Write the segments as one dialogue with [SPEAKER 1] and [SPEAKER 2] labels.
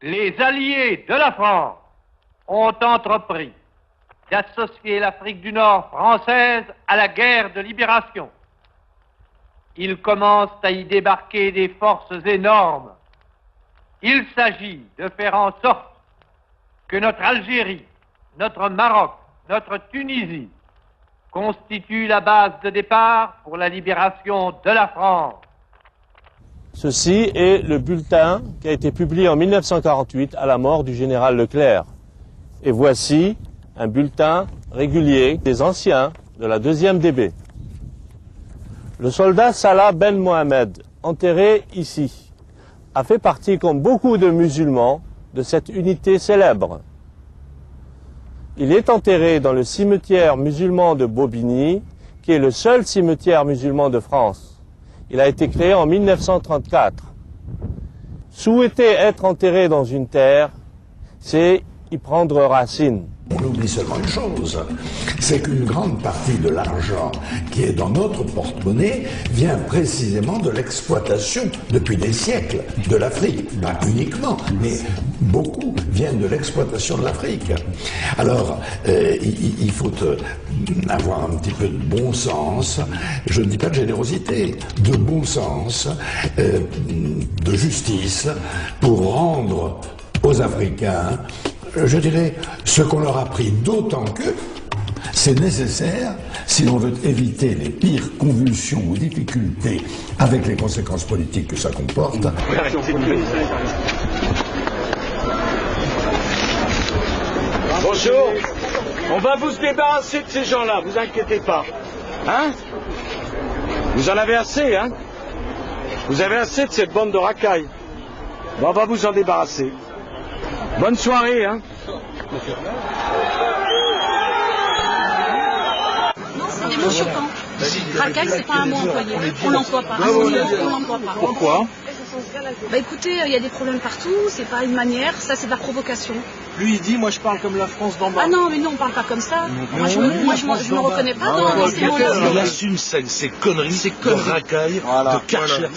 [SPEAKER 1] Les alliés de la France ont entrepris d'associer l'Afrique du Nord française à la guerre de libération. Ils commencent à y débarquer des forces énormes. Il s'agit de faire en sorte que notre Algérie, notre Maroc, notre Tunisie constituent la base de départ pour la libération de la France.
[SPEAKER 2] Ceci est le bulletin qui a été publié en 1948 à la mort du général Leclerc. Et voici un bulletin régulier des anciens de la 2e DB. Le soldat Salah Ben Mohamed, enterré ici, a fait partie, comme beaucoup de musulmans, de cette unité célèbre. Il est enterré dans le cimetière musulman de Bobigny, qui est le seul cimetière musulman de France. Il a été créé en 1934. Souhaiter être enterré dans une terre, c'est y prendre racine.
[SPEAKER 3] On oublie seulement une chose, c'est qu'une grande partie de l'argent qui est dans notre porte-monnaie vient précisément de l'exploitation, depuis des siècles, de l'Afrique. Pas uniquement, mais beaucoup viennent de l'exploitation de l'Afrique. Alors, il faut avoir un petit peu de bon sens, je ne dis pas de générosité, de bon sens, de justice, pour rendre aux Africains, je dirais, ce qu'on leur a pris, d'autant que c'est nécessaire si l'on veut éviter les pires convulsions ou difficultés avec les conséquences politiques que ça comporte.
[SPEAKER 4] Bonjour, on va vous se débarrasser de ces gens-là, vous inquiétez pas. Hein? Vous en avez assez, hein? Vous avez assez de cette bande de racailles. Bon, on va vous en débarrasser. Bonne soirée, hein.
[SPEAKER 5] Non, c'est des mots choquants. Racaille, c'est pas un mot employé. On l'emploie pas. On l'emploie pas.
[SPEAKER 4] Pourquoi?
[SPEAKER 5] Bah écoutez, il y a des problèmes partout, c'est pas une manière, ça c'est de la provocation.
[SPEAKER 6] Lui il dit, moi je parle comme la France d'en bas.
[SPEAKER 5] Ah non, mais nous on parle pas comme ça. Moi je me reconnais pas dans ces mots-là.
[SPEAKER 7] Il assume ces conneries de racaille, de Karcher.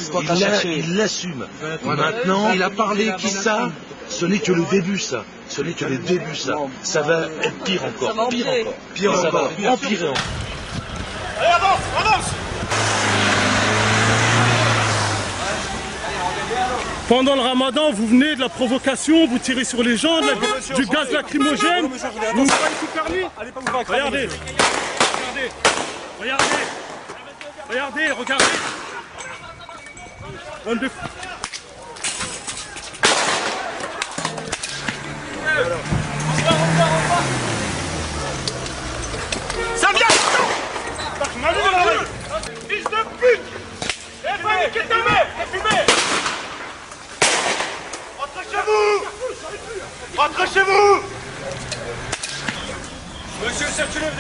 [SPEAKER 7] Il l'assume. Maintenant, il a parlé qui ça? Ce n'est que le début, ça. Ce n'est que le début, ça. Ça va être pire encore. Pire encore. Pire encore. Ça va empirer encore.
[SPEAKER 4] Allez, avance, avance!
[SPEAKER 8] Pendant le ramadan, vous venez de la provocation, vous tirez sur les gens, du gaz lacrymogène. Vous n'avez pas tout permis. Regardez. Regardez.
[SPEAKER 4] Ça vient! Fils de pute! Niquez ta mère! Fumez! Rentrez chez vous! Rentrez chez vous! Monsieur le circulaire,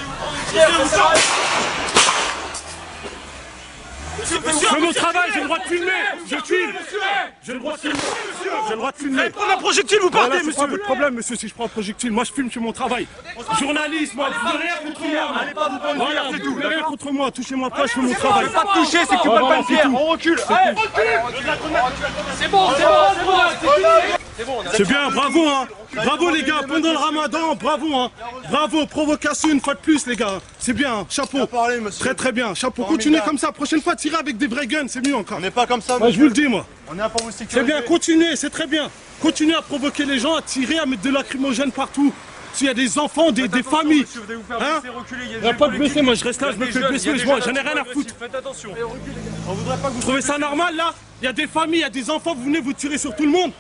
[SPEAKER 8] Je fais mon travail, j'ai le droit de filmer. Je filme. J'ai le droit de filmer. J'ai le droit de filmer.
[SPEAKER 4] Prenez un projectile, vous partez,
[SPEAKER 8] monsieur. C'est pas votre problème, monsieur, si je prends un projectile. Moi, je filme, je fais mon travail. Journaliste, moi, vous n'avez rien contre moi.
[SPEAKER 4] Allez pas vous prendre une pierre, c'est tout.
[SPEAKER 8] Vous n'avez rien contre moi. Touchez-moi pas, je fais mon travail.
[SPEAKER 4] Pas te toucher, c'est que tu prends pas une pierre. On recule. Allez, recule. C'est bon.
[SPEAKER 8] C'est bien, bravo, hein. Bravo, les gars, pendant le ramadan, bravo, hein. Bravo, provocation une fois de plus, les gars. C'est bien, hein. Chapeau. Très, très bien, chapeau. Continuez comme ça. Prochaine fois, tirez avec des vrais guns, c'est mieux encore.
[SPEAKER 6] On n'est pas comme ça,
[SPEAKER 8] moi, je vous le dis, moi.
[SPEAKER 6] On est là pour vous sécuriser.
[SPEAKER 8] C'est bien, continuez, c'est très bien. Continuez à provoquer les gens, à tirer, à mettre de lacrymogène partout. S'il y a des enfants, des familles. Hein? Il n'y a pas de blessés, moi je reste là, je me fais blesser, j'en ai rien à foutre.
[SPEAKER 6] Faites attention. On voudrait pas que
[SPEAKER 8] Vous trouvez ça normal là? Il y a des familles, il y a des enfants, vous venez vous tirer sur tout le monde?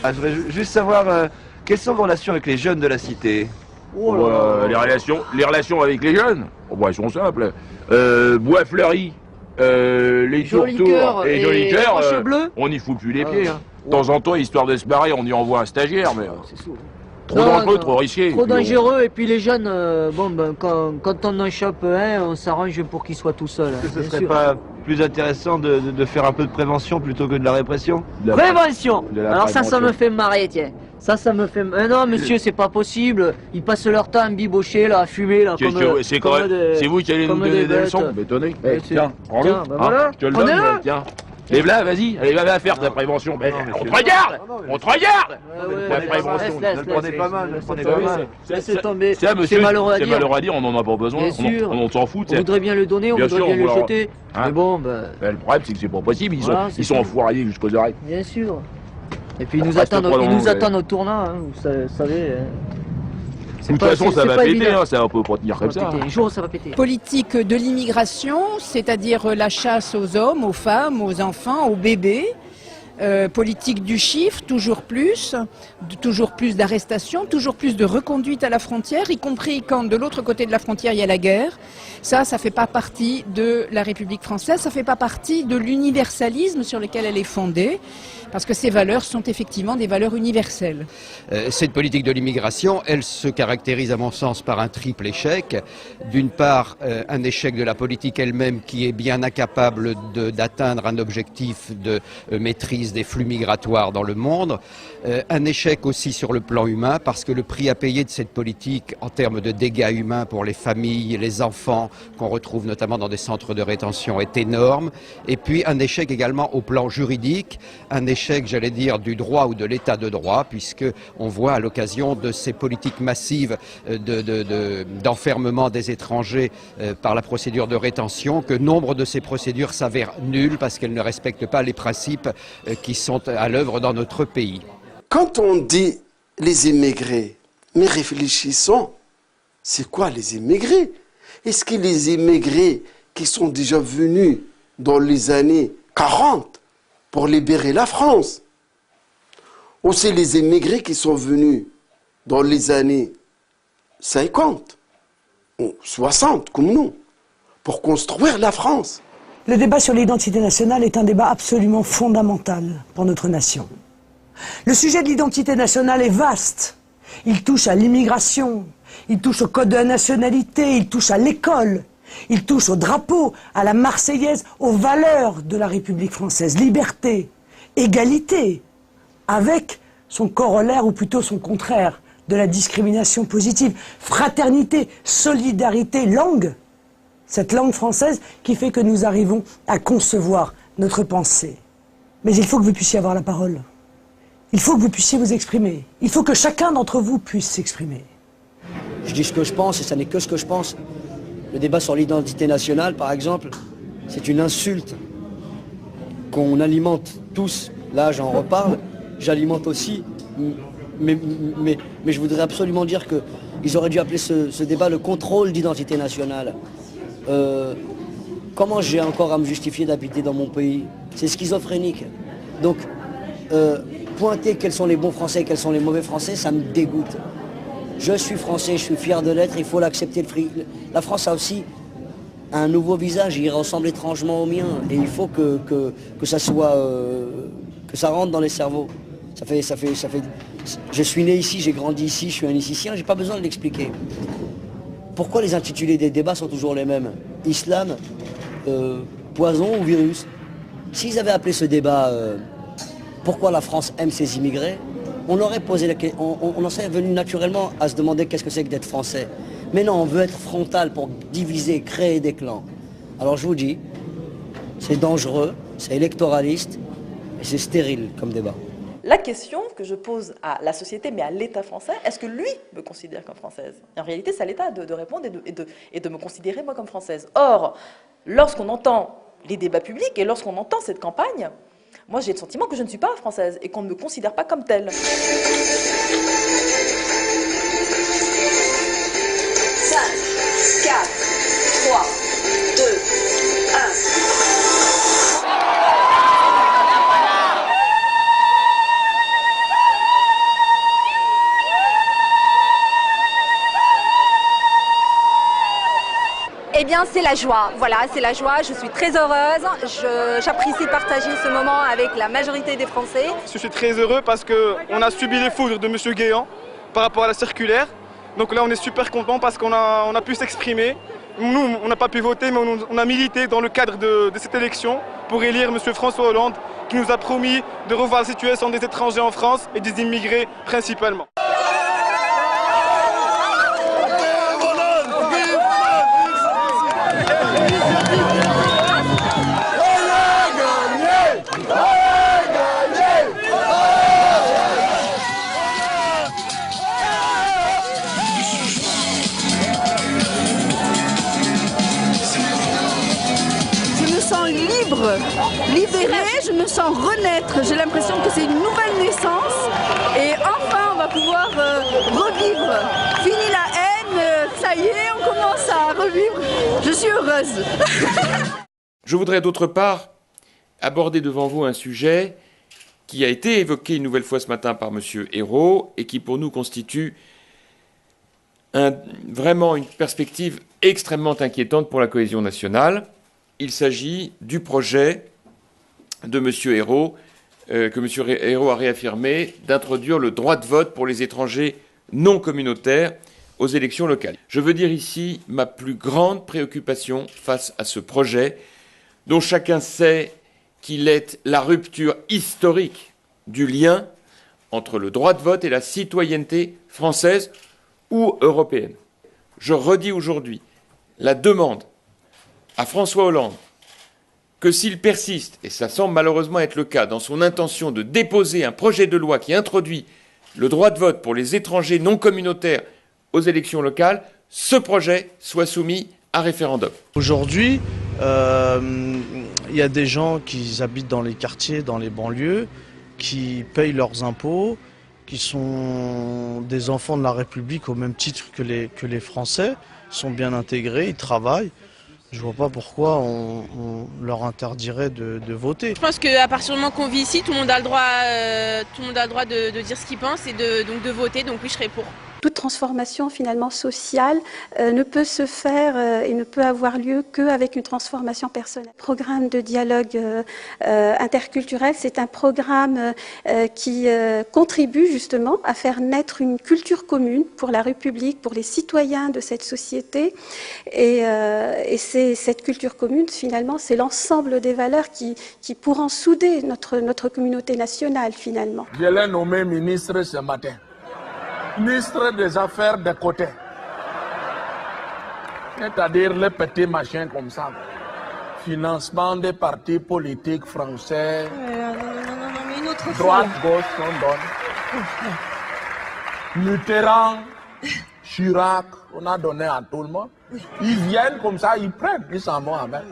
[SPEAKER 9] Je voudrais juste savoir quelles sont vos relations avec les jeunes de la cité.
[SPEAKER 10] Les relations avec les jeunes, elles sont simples. Bois fleuri, les tourtours et joli cœur, on n'y fout plus les pieds. Hein. De temps en temps, histoire de se barrer, on y envoie un stagiaire, mais trop dangereux, trop risqué.
[SPEAKER 11] Trop dangereux, et puis les jeunes, quand on en chope un, on s'arrange pour qu'il soit tout seul.
[SPEAKER 9] Est-ce que ce serait pas plus intéressant de faire un peu de prévention plutôt que de la répression?
[SPEAKER 11] Prévention! Alors ça me fait marrer, tiens. Ça me fait... non, monsieur, c'est pas possible. Ils passent leur temps à bibocher, là, à fumer, là,
[SPEAKER 10] C'est vous qui allez nous donner des leçons? Bétonné.
[SPEAKER 11] Tiens,
[SPEAKER 10] Prends-le.
[SPEAKER 11] voilà.
[SPEAKER 10] Je te le donne, tiens. Lève-la, vas-y, allez, va faire ta prévention. Ben, on te regarde. On te regarde. La prévention.
[SPEAKER 9] Ne le prenez pas mal, ne le prenez pas mal.
[SPEAKER 11] Laissez tomber.
[SPEAKER 10] C'est monsieur,
[SPEAKER 11] malheureux à
[SPEAKER 10] c'est
[SPEAKER 11] dire.
[SPEAKER 10] malheureux à dire, on n'en a pas besoin.
[SPEAKER 11] Bien sûr.
[SPEAKER 10] On s'en fout.
[SPEAKER 11] On voudrait bien le donner, on voudrait bien le jeter. Mais bon,
[SPEAKER 10] ben, le problème, c'est que c'est pas possible. Ils sont
[SPEAKER 11] tout.
[SPEAKER 10] enfoirés jusqu'aux oreilles.
[SPEAKER 11] Bien sûr. Et puis ils nous attendent au tournant, hein, vous savez.
[SPEAKER 10] De toute façon, ça va péter, hein, ça peut pas tenir comme ça.
[SPEAKER 11] Un jour, ça va péter.
[SPEAKER 12] Politique de l'immigration, c'est-à-dire la chasse aux hommes, aux femmes, aux enfants, aux bébés. Politique du chiffre, toujours plus d'arrestations, toujours plus de reconduites à la frontière, y compris quand de l'autre côté de la frontière il y a la guerre. Ça fait pas partie de la République française, ça fait pas partie de l'universalisme sur lequel elle est fondée, parce que ces valeurs sont effectivement des valeurs universelles.
[SPEAKER 13] Cette politique de l'immigration, elle se caractérise à mon sens par un triple échec. D'une part, un échec de la politique elle-même qui est bien incapable d'atteindre un objectif de maîtrise des flux migratoires dans le monde. Un échec aussi sur le plan humain, parce que le prix à payer de cette politique en termes de dégâts humains pour les familles, les enfants, qu'on retrouve notamment dans des centres de rétention, est énorme. Et puis un échec également au plan juridique, un échec, j'allais dire, du droit ou de l'état de droit, puisque on voit à l'occasion de ces politiques massives d'enfermement des étrangers par la procédure de rétention, que nombre de ces procédures s'avèrent nulles parce qu'elles ne respectent pas les principes qui sont à l'œuvre dans notre pays.
[SPEAKER 14] Quand on dit les immigrés, mais réfléchissons, c'est quoi les immigrés? Est-ce que les immigrés qui sont déjà venus dans les années 40 pour libérer la France, ou c'est les immigrés qui sont venus dans les années 50 ou 60 comme nous, pour construire la France?
[SPEAKER 15] Le débat sur l'identité nationale est un débat absolument fondamental pour notre nation. Le sujet de l'identité nationale est vaste. Il touche à l'immigration, il touche au code de la nationalité, il touche à l'école, il touche au drapeau, à la Marseillaise, aux valeurs de la République française. Liberté, égalité, avec son corollaire ou plutôt son contraire de la discrimination positive. Fraternité, solidarité, langue. Cette langue française qui fait que nous arrivons à concevoir notre pensée. Mais il faut que vous puissiez avoir la parole. Il faut que vous puissiez vous exprimer. Il faut que chacun d'entre vous puisse s'exprimer.
[SPEAKER 16] Je dis ce que je pense et ça n'est que ce que je pense. Le débat sur l'identité nationale, par exemple, c'est une insulte qu'on alimente tous. Là, j'en reparle. J'alimente aussi. Mais je voudrais absolument dire qu'ils auraient dû appeler ce débat le contrôle d'identité nationale. Comment j'ai encore à me justifier d'habiter dans mon pays? C'est schizophrénique. Donc, pointer quels sont les bons Français et quels sont les mauvais Français, ça me dégoûte. Je suis Français, je suis fier de l'être, il faut l'accepter. La France a aussi un nouveau visage, il ressemble étrangement au mien. Et il faut que ça soit, que ça rentre dans les cerveaux. Ça fait. Je suis né ici, j'ai grandi ici, je suis un Nicicien, j'ai pas besoin de l'expliquer. Pourquoi les intitulés des débats sont toujours les mêmes? Islam, poison ou virus? S'ils avaient appelé ce débat pourquoi la France aime ses immigrés, on aurait posé la question, on en serait venu naturellement à se demander qu'est-ce que c'est que d'être français. Mais non, on veut être frontal pour diviser, créer des clans. Alors je vous dis, c'est dangereux, c'est électoraliste et c'est stérile comme débat.
[SPEAKER 17] La question que je pose à la société, mais à l'État français, est-ce que lui me considère comme française? En réalité, c'est à l'État de répondre et de me considérer moi comme française. Or, lorsqu'on entend les débats publics et lorsqu'on entend cette campagne, moi j'ai le sentiment que je ne suis pas française et qu'on ne me considère pas comme telle. 5, 4, 3, 2, 1...
[SPEAKER 18] Eh bien, c'est la joie. Voilà, c'est la joie. Je suis très heureuse. J'apprécie de partager ce moment avec la majorité des Français.
[SPEAKER 6] Je suis très heureux parce qu'on a subi les foudres de M. Guéant par rapport à la circulaire. Donc là, on est super content parce qu'on a pu s'exprimer. Nous, on n'a pas pu voter, mais on a milité dans le cadre de cette élection pour élire M. François Hollande, qui nous a promis de revoir la situation des étrangers en France et des immigrés principalement.
[SPEAKER 19] libre, libérée, je me sens renaître. J'ai l'impression que c'est une nouvelle naissance. Et enfin, on va pouvoir revivre. Fini la haine, ça y est, on commence à revivre. Je suis heureuse.
[SPEAKER 20] Je voudrais d'autre part aborder devant vous un sujet qui a été évoqué une nouvelle fois ce matin par M. Ayrault et qui pour nous constitue vraiment une perspective extrêmement inquiétante pour la cohésion nationale. Il s'agit du projet de M. Ayrault, que M. Ayrault a réaffirmé, d'introduire le droit de vote pour les étrangers non communautaires aux élections locales. Je veux dire ici ma plus grande préoccupation face à ce projet, dont chacun sait qu'il est la rupture historique du lien entre le droit de vote et la citoyenneté française ou européenne. Je redis aujourd'hui la demande à François Hollande que s'il persiste, et ça semble malheureusement être le cas, dans son intention de déposer un projet de loi qui introduit le droit de vote pour les étrangers non communautaires aux élections locales, ce projet soit soumis à référendum.
[SPEAKER 21] Aujourd'hui, il y a des gens qui habitent dans les quartiers, dans les banlieues, qui payent leurs impôts, qui sont des enfants de la République au même titre que les Français, sont bien intégrés, ils travaillent. Je vois pas pourquoi on leur interdirait de voter.
[SPEAKER 22] Je pense qu'à partir du moment qu'on vit ici, tout le monde a le droit, de dire ce qu'il pense et donc de voter, donc oui, je serai pour.
[SPEAKER 23] Toute transformation finalement sociale ne peut se faire et ne peut avoir lieu qu'avec une transformation personnelle. Le programme de dialogue interculturel, c'est un programme qui contribue justement à faire naître une culture commune pour la République, pour les citoyens de cette société. Et cette culture commune, finalement, c'est l'ensemble des valeurs qui pourront souder notre communauté nationale, finalement.
[SPEAKER 24] Je l'ai nommé ministre ce matin. Ministre des Affaires de côté. C'est-à-dire les petits machins comme ça. Financement des partis politiques français.
[SPEAKER 22] Mais une autre
[SPEAKER 24] droite, gauche, on donne. Mitterrand, Chirac, on a donné à tout le monde. Ils viennent comme ça, ils prennent, ils s'en vont avec.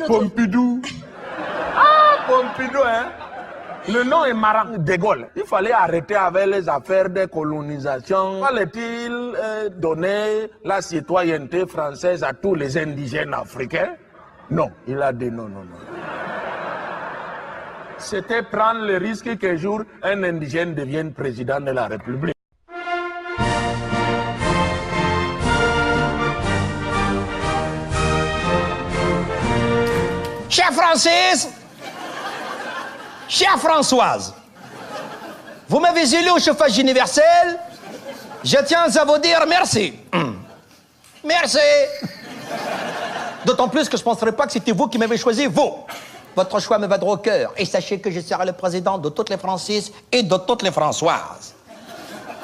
[SPEAKER 24] Pompidou. Ah, Pompidou, hein. Le nom est marrant, De Gaulle. Il fallait arrêter avec les affaires de colonisation. Fallait-il donner la citoyenneté française à tous les indigènes africains? Non, il a dit non, non, non. C'était prendre le risque qu'un jour un indigène devienne président de la République.
[SPEAKER 25] Chère Francis, chère Françoise, vous m'avez élu au chauffage universel, je tiens à vous dire merci. Merci. D'autant plus que je ne penserais pas que c'était vous qui m'avez choisi, vous. Votre choix me va droit au cœur. Et sachez que je serai le président de toutes les Francis et de toutes les Françoises.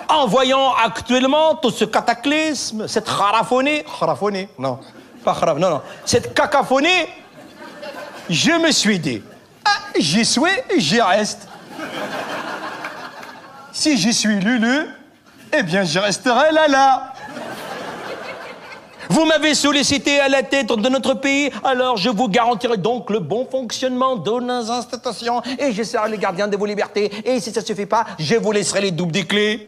[SPEAKER 25] En voyant actuellement tout ce cataclysme, cette charaphonie... Charaphonie? Non, pas charaphonie, non, non. Cette cacophonie, je me suis dit... J'y suis, j'y reste. Si j'y suis Lulu, eh bien je resterai là. Vous m'avez sollicité à la tête de notre pays, alors je vous garantirai donc le bon fonctionnement de nos institutions et je serai le gardien de vos libertés. Et si ça ne suffit pas, je vous laisserai les doubles des clés.